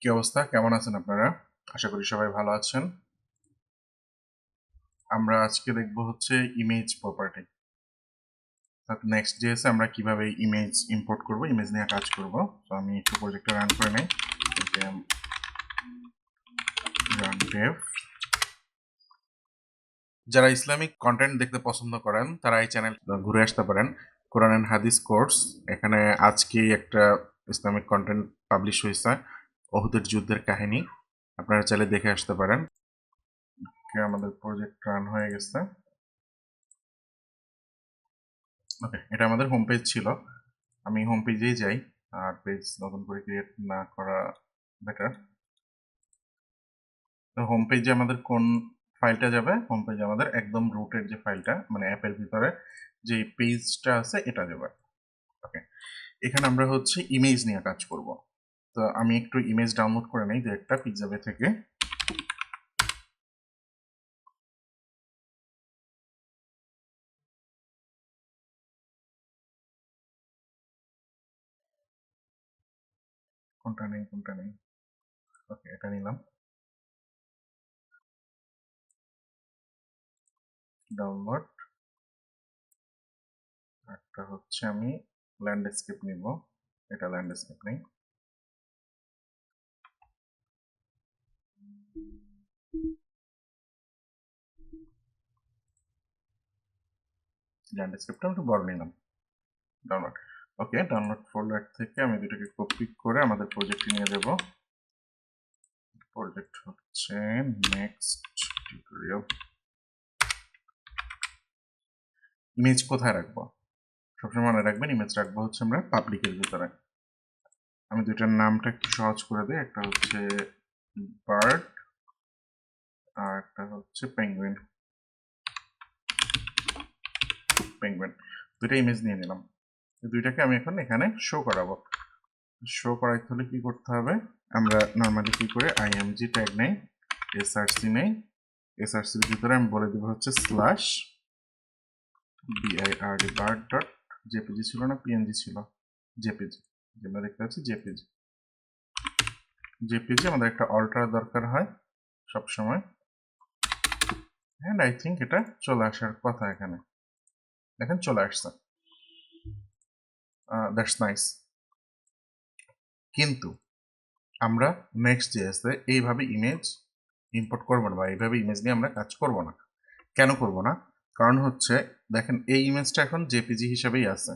কি অবস্থা, কেমন আছেন আপনারা? আশা করি সবাই ভালো আছেন। আমরা আজকে দেখব হচ্ছে ইমেজ প্রপার্টি। নেক্সট জেএসে আমরা কিভাবে ইমেজ ইম্পোর্ট করব, ইমেজ নিয়ে কাজ করব। তো আমি একটু প্রজেক্টটা রান করে নেই। Run Dave. যারা ইসলামিক কন্টেন্ট দেখতে পছন্দ করেন তারা এই চ্যানেল ঘুরে আসতে পারেন। কোরআন এন্ড হাদিস কোর্স, এখানে আজকে একটা ইসলামিক কন্টেন্ট পাবলিশ হয়েছে, ওহুদের যুদ্ধের কাহিনী। আপনারা চাইলে দেখে আসতে পারেন। আমাদের প্রজেক্ট রান হয়ে গেছে। ওকে, এটা আমাদের হোম পেজ ছিল। আমি হোম পেজেই যাই, আর পেজ নতুন করে ক্রিয়েট না করা বেটার। তো হোম পেজে আমাদের কোন ফাইলটা যাবে? হোম পেজে আমাদের একদম রুটের যে ফাইলটা, মানে অ্যাপের ভিতরে যে পেজটা আছে এটা যাবে। ওকে, এখানে আমরা হচ্ছে ইমেজ নিয়ে কাজ করব। তো আমি একটু ইমেজ ডাউনলোড করে নেই একটা পিক্সাবে থেকে। কোনটা নেই? ওকে, এটা নিলাম, ডাউনলোড। একটা হচ্ছে আমি ল্যান্ডস্কেপ নিব, এটা ল্যান্ডস্কেপ নেই। ল্যান্ডস্কেপটা একটু বড় নিলাম, ডাউনলোড। ওকে, ডাউনলোড ফোল্ডার থেকে আমি দুটোকে কপি করে আমাদের প্রজেক্টে নিয়ে যাব। প্রজেক্ট হচ্ছে নেক্সট টিউটোরিয়াল। ইমেজ কোথায় রাখবো? সবসময় মনে রাখবেন, ইমেজ রাখবো হচ্ছে আমরা পাবলিকের ভিতরে। আমি দুইটার নামটা একটু সহজ করে দিই, একটা হচ্ছে বার্ড আর একটা হচ্ছে পেঙ্গুইন। দুইটা ইমেজ নিয়ে নিলাম। দুইটাকে আমি এখন এখানে শো করাবো। শো করাইতে হলে কি করতে হবে? আমরা নর্মালি কি করে আইএমজি ট্যাগ নেই, এসআরসি নেই। এসআরসির ভিতরে আমি বলে দিব হচ্ছে স্ল্যাশ বিআইআরডি বার্ড ডট জেপিজি ছিল না পিএনজি ছিল? জেপিজি, যেটা দেখতে পাচ্ছি জেপিজি। জেপিজি আমাদের একটা অল্টার দরকার হয় সব সময়, এন্ড আই থিঙ্ক এটা চলে আসার কথা। এখানে দেখেন চলে আসছে, দ্যাটস নাইস। কিন্তু আমরা নেক্সট জেএসে এইভাবে ইমেজ ইম্পোর্ট করবো না, বা এইভাবে ইমেজ নিয়ে আমরা কাজ করব না। কেন করব না? কারণ হচ্ছে দেখেন এই ইমেজটা এখন জেপিজি হিসেবেই আছে।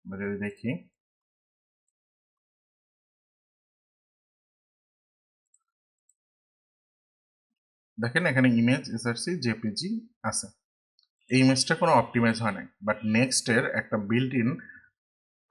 আমরা যদি দেখি, দেখেন এখানে ইমেজ এসআরসি জেপিজি আছে। এই ইমেজটা কোনো অপটিমাইজ হয় নাই, বাট নেক্সট এর একটা বিল্ট ইন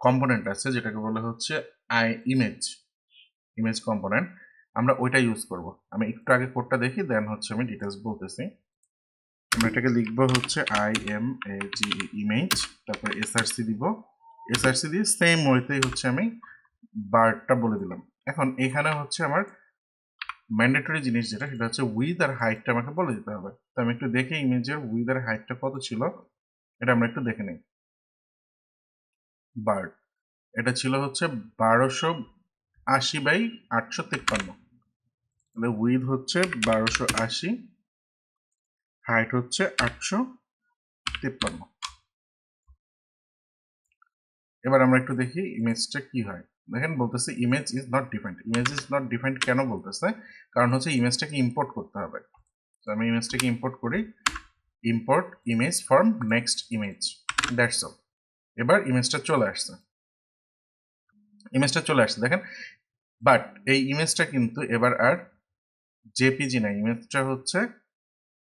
কম্পোনেন্ট আছে যেটাকে বলে হচ্ছে ইমেজ কম্পোনেন্ট। আমরা ওইটা ইউজ করব। আমি একটু আগে কোডটা দেখি, দেন হচ্ছে আমি ডিটেলস বলতেছি। আমরা এটাকে লিখবো হচ্ছে IMAGE ইমেজ, তারপরে এসআরসি দিব। এসআরসি দিয়ে সেম ওয়েতেই হচ্ছে আমি বারটা বলে দিলাম। এখন এখানে হচ্ছে আমার ম্যান্ডেটরি জিনিস যেটা, সেটা হচ্ছে উইথ আর হাইটটা আমাকে বলে দিতে হবে। তো আমি একটু দেখে ইমেজের উইথ আর হাইটটা কত ছিল এটা আমরা একটু দেখে নিই। বার্ড এটা ছিল হচ্ছে 1280/853, তাহলে উইথ হচ্ছে 1280, হাইট হচ্ছে 853। এবার আমরা একটু দেখি ইমেজটা কি হয়। দেখেন বলতেছে image is not defined. Image is not defined কেন বলতেছে? কারণ হচ্ছে ইমেজটাকে ইম্পোর্ট করতে হবে। তো আমি ইমেজটাকে ইম্পোর্ট করি, import image from next image, that's all. এবার ইমেজটা চলে আসছে, দেখেন। বাট এই ইমেজটা কিন্তু এবার আর জেপিজি না, ইমেজটা হচ্ছে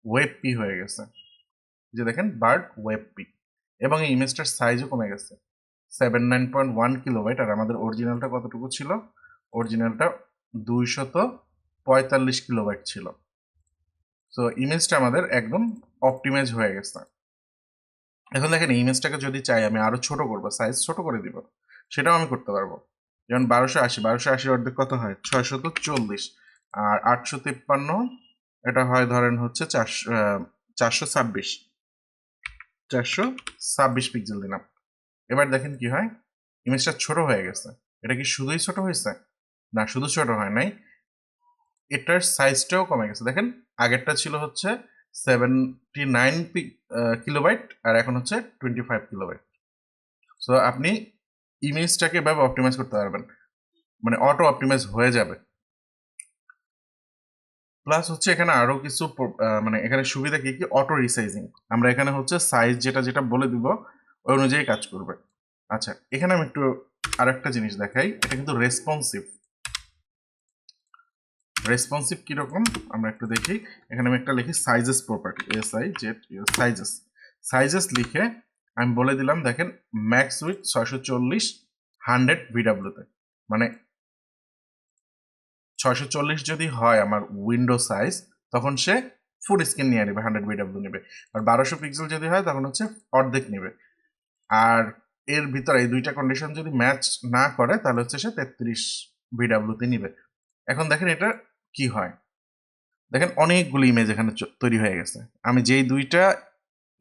ওয়েবপি হয়ে গেছে। যে দেখেন বার্ড ওয়েবপি, এবং এই ইমেজটার সাইজও কমে গেছে 79.1 কিলোবাইট। আর আমাদের অরিজিনালটা কতটুকু ছিল? অরিজিনালটা 245 কিলোবাইট ছিল। তো ইমেজটা আমাদের একদম অপটিমাইজ হয়ে গেছে। এখন দেখেন ইমেজটাকে যদি চাই আমি আরো ছোট করবো, সাইজ ছোট করে দিব, সেটাও আমি করতে পারবো। যেমন 1280 অর্ধেক কত হয়? 640। আর 853 এটা হয় ধরেন হচ্ছে 426 পিক্সেল দিলাম। এবার দেখেন কি হয়, ইমেজটা ছোট হয়ে গেছে। এটা কি শুধুই ছোট হয়েছে? না, শুধু ছোট হয় নাই, এটার সাইজটাও কমে গেছে। দেখেন আগেরটা ছিল হচ্ছে 79 কিলোবাইট আর এখন হচ্ছে 25 কিলোবাইট। সো আপনি ইমেজটাকে এভাবে অপটিমাইজ করতে পারবেন, মানে অটো অপটিমাইজ হয়ে যাবে। প্লাস হচ্ছে এখানে আরো কিছু মানে এখানে সুবিধা কি কি, অটো রিসাইজিং। আমরা এখানে হচ্ছে সাইজ যেটা যেটা বলে দিব ওই অনুযায়ী কাজ করবে। আচ্ছা, এখানে আমি একটু আরেকটা জিনিস দেখাই, এটা কিন্তু রেসপন্সিভ। রেসপন্সিভ কিরকম আমরা একটু দেখি। এখানে আমি একটা লিখি sizes property, SIZ sizes. Sizes লিখে আমি বলে দিলাম দেখেন ম্যাক্স উইথ 640 100 VW-তে, মানে 640 যদি হয় আমার উইন্ডো সাইজ, তখন সে ফুল স্ক্রিন নিয়ে নেবে, 100 VW নেবে। আর 1200 পিক্সেল যদি হয় তখন হচ্ছে অর্ধেক নেবে। আর এর ভিতরে এই দুইটা কন্ডিশন যদি ম্যাচ না করে তাহলে হচ্ছে সে 33 VW-তে নিবে। এখন দেখেন এটা কি হয়, দেখেন অনেকগুলো ইমেজ এখানে তৈরি হয়ে গেছে। আমি যেই দুইটা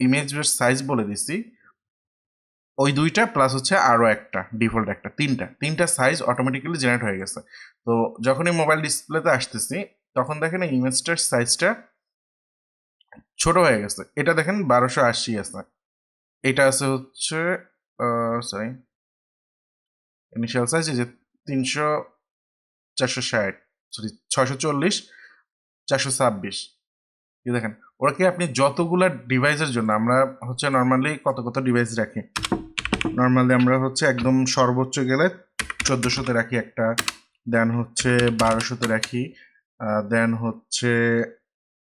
ইমেজের সাইজ বলে দিছি ওই দুইটা প্লাস হচ্ছে আরো একটা ডিফল্ট একটা, তিনটা সাইজ অটোমেটিক্যালি জেনারেট হয়ে গেছে। তো যখনই মোবাইল ডিসপ্লেতে আসতেছি তখন দেখেন এই ইমেজটার সাইজটা ছোট হয়ে গেছে। এটা দেখেন 1280 আছে, এটা আছে হচ্ছে সরি ইনিশিয়াল সাইজ যে 300 460 সরি 640 426। দেখেন ওরা কি, আপনি যতগুলা ডিভাইসের জন্য আমরা হচ্ছে নর্মালি কত কত ডিভাইস রাখি, নর্মালি আমরা হচ্ছে একদম সর্বোচ্চ গেলে 1400-তে রাখি একটা, দেন হচ্ছে 1200-তে রাখি, দেন হচ্ছে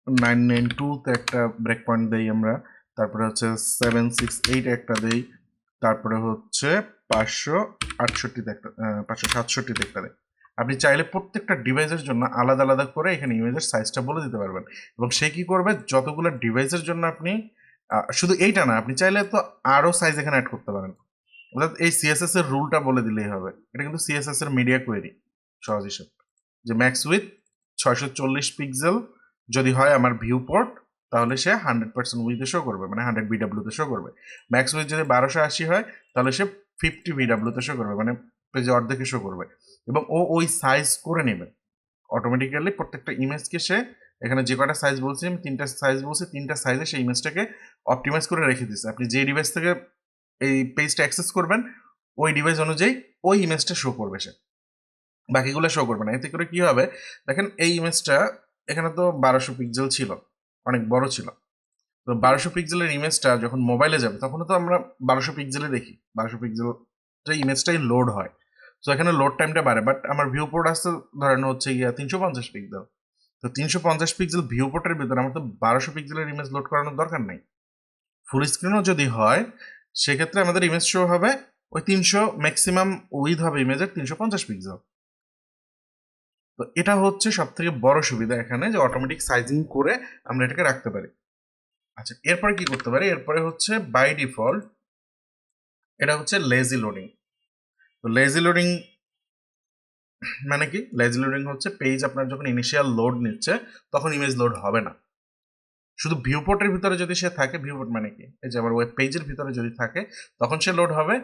992-তে একটা ব্রেক পয়েন্ট দেই আমরা, তারপরে হচ্ছে 768 একটা দেই, তারপরে হচ্ছে 568-তে একটা 567-তে একটা দেয়। আপনি চাইলে প্রত্যেকটা ডিভাইসের জন্য আলাদা আলাদা করে এখানে ইমেজের সাইজটা বলে দিতে পারবেন, এবং সে কি করবে যতগুলো ডিভাইসের জন্য আপনি শুধু এইটা না, আপনি চাইলে তো আরো সাইজ এখানে অ্যাড করতে পারেন। অর্থাৎ এই সিএসএস এর রুলটা বলে দিলেই হবে। এটা কিন্তু সিএসএস এর মিডিয়া কোয়েরি সহজ হিসেব, যে ম্যাক্স উইথ 640 পিক্সেল যদি হয় আমার ভিউ পোর্ট, তাহলে সে 100% উইথে শো করবে, মানে 100 বিডাব্লিউতে শো করবে। ম্যাক্স উইথ যদি 1280 হয় তাহলে সে 50 বিডাব্লিউতে শো করবে, মানে পেজে অর্ধেকে শো করবে। এবং ও ওই সাইজ করে নেবে অটোমেটিক্যালি প্রত্যেকটা ইমেজকে। সে এখানে যে কটা সাইজ বলছি আমি, তিনটা সাইজ বলছি, তিনটা সাইজে সেই ইমেজটাকে অপটিমাইজ করে রেখে দিচ্ছে। আপনি যে ডিভাইস থেকে এই পেজটা অ্যাক্সেস করবেন ওই ডিভাইস অনুযায়ী ওই ইমেজটা শো করবে সে, বাকিগুলো শো করবে না। এতে করে কি হবে দেখেন, এই ইমেজটা এখানে তো 1200 পিক্সেল ছিল, অনেক বড় ছিল। তো 1200 পিক্সেলের ইমেজটা যখন মোবাইলে যাবে তখন তো আমরা 1200 পিক্সেলে দেখি, 1200 পিক্সেল ইমেজটাই লোড হয়। তো এখানে লোড টাইমটা বাড়ে, বাট আমার ভিউ পোর্ট আসতে ধরেন হচ্ছে গিয়া 350 পিক্সেল। তো 350 পিক্সেল ভিউ পোর্টের ভিতরে আমার তো 1200 পিক্সেলের ইমেজ লোড করানোর দরকার নাই। ফুল স্ক্রিনও যদি হয় সেক্ষেত্রে আমাদের ইমেজ শো হবে ওই 300 ম্যাক্সিমাম উইথ হবে ইমেজের 350 পিক্সেল। তো এটা হচ্ছে সব থেকে বড় সুবিধা এখানে, যে অটোমেটিক সাইজিং করে আমরা এটাকে রাখতে পারি। আচ্ছা, এরপরে কি করতে পারি, এরপরে হচ্ছে বাই ডিফল্ট এটা হচ্ছে লেজি লোডিং। তো লেজি লোডিং মানে কি, লেজি লোডিং হচ্ছে পেজ আপনার যখন ইনিশিয়াল লোড নিচ্ছে তখন ইমেজ লোড হবে না, শুধু ভিউপোর্টের ভিতরে যদি সে থাকে, ভিউপোর্ট মানে কি, এই যে আমার ওয়েব পেজের ভিতরে যদি থাকে তখন সে লোড হবে।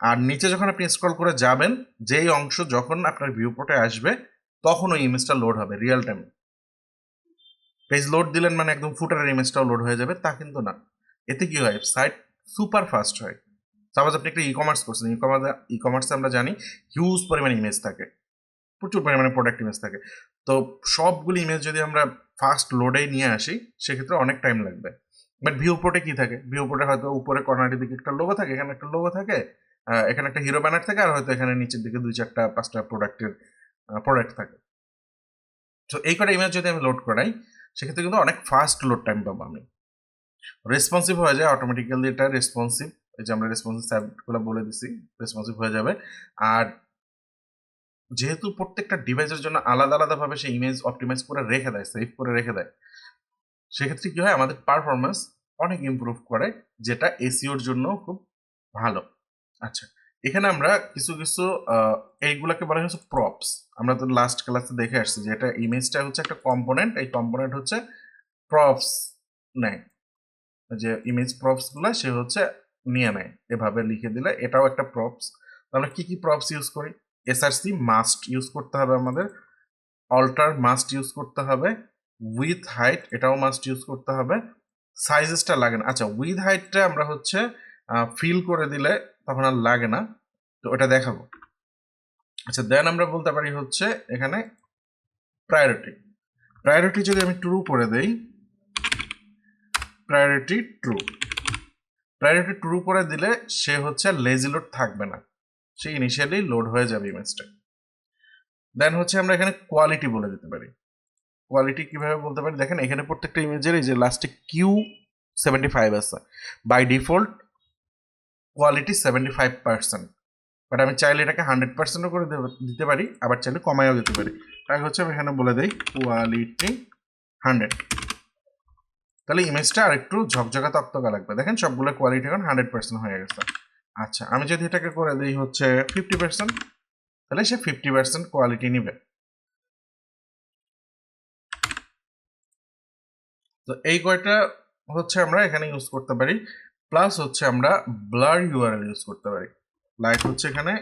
আর নিচে যখন আপনি স্ক্রল করে যাবেন, যেই অংশ যখন আপনার ভিউপোর্টে আসবে তখন ওই ইমেজটা লোড হবে রিয়েল টাইম। পেজ লোড দিলেন মানে একদম ফুটারের ইমেজটাও লোড হয়ে যাবে তা কিন্তু না। এতে কি হয়, সাইট সুপার ফাস্ট হয়। সাপোজ আপনি একটা ই কমার্স করছেন, ই কমার্সে আমরা জানি হিউজ পরিমাণে ইমেজ থাকে, প্রচুর পরিমাণে প্রোডাক্ট ইমেজ থাকে। তো সবগুলি ইমেজ যদি আমরা ফাস্ট লোডে নিয়ে আসি সেক্ষেত্রে অনেক টাইম লাগবে। বাট ভিউ পোর্টে কি থাকে, ভিউ পোর্টে হয়তো উপরে কর্নারের দিকে একটা লোগো থাকে, এখানে একটা লোগো থাকে, এখানে একটা হিরো ব্যানার থাকে, আর হয়তো এখানে নিচের দিকে 2 4 5টা প্রোডাক্ট থাকে। তো এই কটা ইমেজ যদি আমি লোড করাই সেক্ষেত্রে কিন্তু অনেক ফাস্ট লোড টাইম পাবো আমি, রেসপন্সিভ হয়ে যায় অটোমেটিক্যালি। এটা রেসপন্সিভ, এই যে আমরা রেসপন্সিভ সাইটগুলো বলে দিছি, রেসপন্সিভ হয়ে যাবে। আর যেহেতু প্রত্যেকটা ডিভাইসের জন্য আলাদা আলাদাভাবে সেই ইমেজ অপটিমাইজ করে রেখে দেয়, সেভ করে রেখে দেয়, সেক্ষেত্রে কি হয় আমাদের পারফরমেন্স অনেক ইমপ্রুভ করে, যেটা এসইওর জন্য খুব ভালো। আচ্ছা, এখানে আমরা কিছু কিছু এইগুলাকে বলা হচ্ছে প্রপস। আমরা তো লাস্ট ক্লাসে দেখে আসছি যে এটা ইমেজটা হচ্ছে একটা কম্পোনেন্ট, এই কম্পোনেন্ট হচ্ছে প্রপস নেয়, যে ইমেজ প্রপস গুলা সে হচ্ছে নিয়ে নেয়, এভাবে লিখে দিলে এটাও একটা প্রপস। আমরা কি কি প্রপস ইউজ করি, এসআরসি মাস্ট ইউজ করতে হবে আমাদের, অল্টার মাস্ট ইউজ করতে হবে, উইথ হাইট এটাও মাস্ট ইউজ করতে হবে, সাইজেসটা লাগে না। আচ্ছা, উইথ হাইটটা আমরা হচ্ছে ফিল করে দিলে তখন আর লাগে না, তো ওটা দেখাবো। আচ্ছা, দেন আমরা বলতে পারি হচ্ছে এখানে প্রায়োরিটি যদি আমি ট্রু করে দেই, প্রায়োরিটি ট্রু করে দিলে সে হচ্ছে লেজি লোড থাকবে না, সে ইনিশিয়ালি লোড হয়ে যাবে ইমেজটা। দেন হচ্ছে আমরা এখানে কোয়ালিটি বলে দিতে পারি। কোয়ালিটি কিভাবে বলতে পারি দেখেন, এখানে প্রত্যেকটা ইমেজের এই যে লাস্টে Q75 আছে, বাই ডিফল্ট কোয়ালিটি 75%, বাট আমি চাইলে এটাকে 100%ও করে দিতে পারি, আবার চাইলে কমাইও দিতে পারি। তাই হচ্ছে আমি এখানে বলে দিই কোয়ালিটি 100, তাহলে ইমেজটা আর একটু ঝকঝকা তকতকা লাগবে। দেখেন সবগুলো কোয়ালিটি এখন 100% হয়ে গেছে। আচ্ছা, আমি যদি এটাকে করে দিই হচ্ছে 50%, তাহলে সে 50% কোয়ালিটি নিবে। তো এই কয়টা হচ্ছে আমরা এখানে ইউজ করতে পারি, প্লাস হচ্ছে আমরা ব্লার ইউআরএল ইউজ করতে পারি। লাইক হচ্ছে এখানে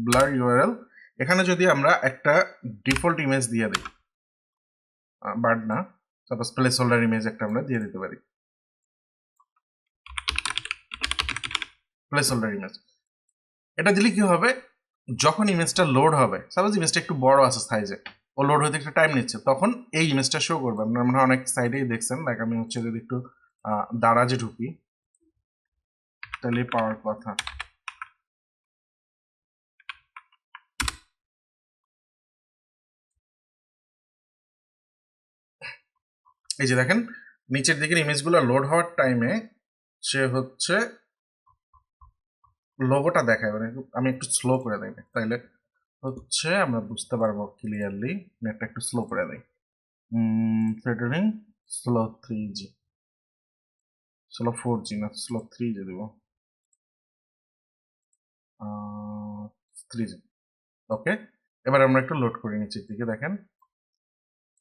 ব্লার ইউআরএল, এখানে যদি আমরা একটা ডিফল্ট ইমেজ দিয়ে দিই, বাট না, সাপোজ প্লেস হোল্ডার ইমেজ একটা আমরা দিয়ে দিতে পারি, প্লেস হোল্ডার ইমেজ। এটা দিলে কি হবে, যখন ইমেজটা লোড হবে, সাপোজ ইমেজটা একটু বড় আছে সাইজে, ও লোড হতে একটু টাইম নিচ্ছে, তখন এই ইমেজটা শো করবে। আপনারা মনে হয় অনেক সাইডেই দেখছেন, লাইক আমি হচ্ছে যদি একটু দারাজে ঢুকি, তাহলে পাওয়ার কথা। এই যে দেখেন নিচের দিকের ইমেজগুলো লোড হওয়ার টাইমে সে হচ্ছে লোগোটা দেখায়, মানে আমি একটু স্লো করে দিই, তাইলে হচ্ছে আমরা বুঝতে পারবো ক্লিয়ারলি। নেটটা একটু স্লো করে দিই, সেটারিং স্লো 3G, স্লো 4G না, স্লো 3G দেবো, 3G। ওকে, এবার আমরা একটু লোড করি নিচের দিকে, দেখেন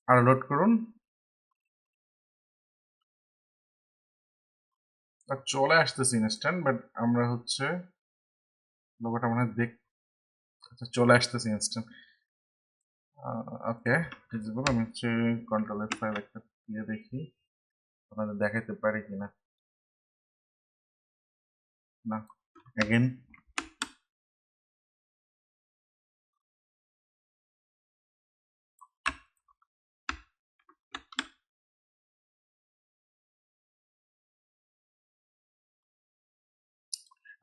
আর লোড করুন, আর চলে আসতেছে ইনস্ট্যান্ট, বাট আমরা হচ্ছে লোগোটা মানে চলে আসতেছে ইনস্ট্যান্ট। ওকে, ভিজিবল, আমি হচ্ছে কন্ট্রোল F5 একটা দিয়ে দেখি আপনাদের দেখাতে পারি কিনা, না, এগেন।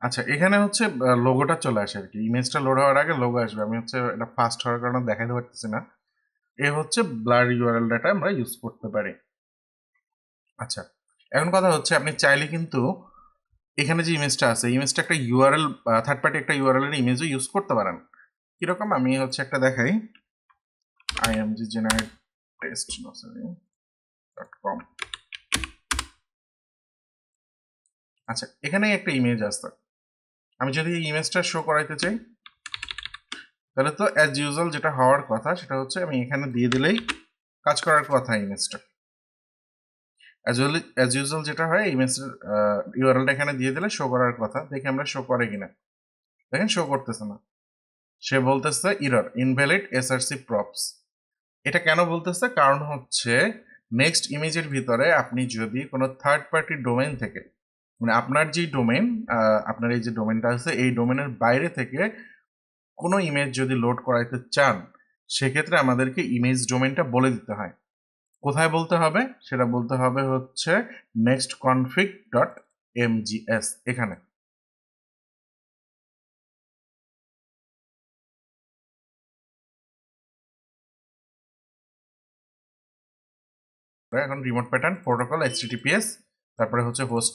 আচ্ছা, এখানে হচ্ছে লোগোটা চলে আসে আর কি, ইমেজটা লোড হওয়ার আগে লোগো আসবে। আমি হচ্ছে এটা ফাস্ট হওয়ার কারণে দেখাতে পারতেছি না। এ হচ্ছে ব্লার ইউআরএল ডাটা আমরা ইউজ করতে পারি। আচ্ছা, এখন কথা হচ্ছে আপনি চাইলে কিন্তু এখানে যে ইমেজটা আছে, ইমেজটা একটা ইউআরএল, থার্ড পার্টি একটা ইউআরএল এর ইমেজও ইউজ করতে পারেন। কিরকম, আমি হচ্ছে একটা দেখাই, imggeneratest.com। আচ্ছা, এখানে একটা ইমেজ আছে, আমি যদি এই ইমেজটা শো করাইতে চাই, তাহলে তো অ্যাজ ইউজুয়াল যেটা হওয়ার কথা সেটা হচ্ছে আমি এখানে দিয়ে দিলেই কাজ করার কথা ইমেজটা। অ্যাজ ইউজুয়াল যেটা হয়, ইমেজের ইউআরএলটা এখানে দিয়ে দিলে শো করার কথা। দেখি আমরা শো করে কিনা, দেখেন শো করতেছে না, সে বলতেছে ইরর ইনভ্যালিড এসআরসি প্রপস। এটা কেন বলতেছে, কারণ হচ্ছে নেক্সট ইমেজের ভিতরে আপনি যদি কোনো থার্ড পার্টি ডোমেন থেকে, মানে আপনার যে ডোমেন, আপনার এই যে ডোমেনটা আছে এই ডোমেনের বাইরে থেকে কোনো ইমেজ যদি লোড করাইতে চান, সেক্ষেত্রে আমাদেরকে ইমেজ ডোমেনটা বলে দিতে হয়। কোথায় বলতে হবে, সেটা বলতে হবে হচ্ছে nextconfig.mgs, এখানে। এখন রিমোট প্যাটার্ন প্রোটোকল HTTPS, তারপরে হচ্ছে হোস্ট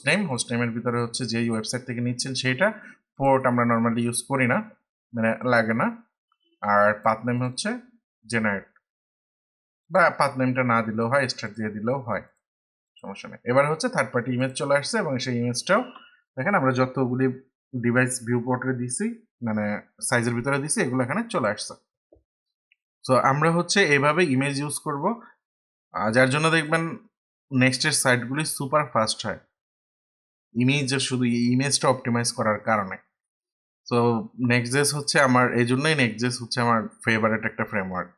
নেমের ভিতরে হচ্ছে যেই ওয়েবসাইট থেকে নিচ্ছেন সেইটা, পোর্ট আমরা নর্মালি ইউজ করি না, মানে লাগে না, আর পাথ নেম হচ্ছে জেনারেট, বা পাথ নেমটা না দিলেও হয়, স্টার্ট দিয়ে দিলেও হয়, সমস্যা নেই। এবার হচ্ছে থার্ড পার্টি ইমেজ চলে আসছে, এবং সেই ইমেজটাও দেখেন আমরা যতগুলি ডিভাইস ভিউ পোর্টে দিছি, মানে সাইজের ভিতরে দিছি, এগুলো এখানে চলে আসছে। সো আমরা হচ্ছে এভাবে ইমেজ ইউজ করব, যার জন্য দেখবেন নেক্সটের সাইটগুলি সুপার ফাস্ট হয়, শুধু ইমেজটা অপটিমাইজ করার কারণে। সো নেক্সট.জেস হচ্ছে আমার, এই জন্যই নেক্সট.জেস হচ্ছে আমার ফেভারিট একটা ফ্রেমওয়ার্ক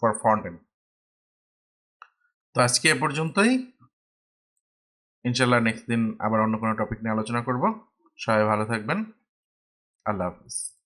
ফর ফ্রন্ট এন্ড। তো আজকে এ পর্যন্তই, ইনশাল্লাহ নেক্সট দিন আবার অন্য কোনো টপিক নিয়ে আলোচনা করব। সবাই ভালো থাকবেন, আল্লাহ হাফিজ।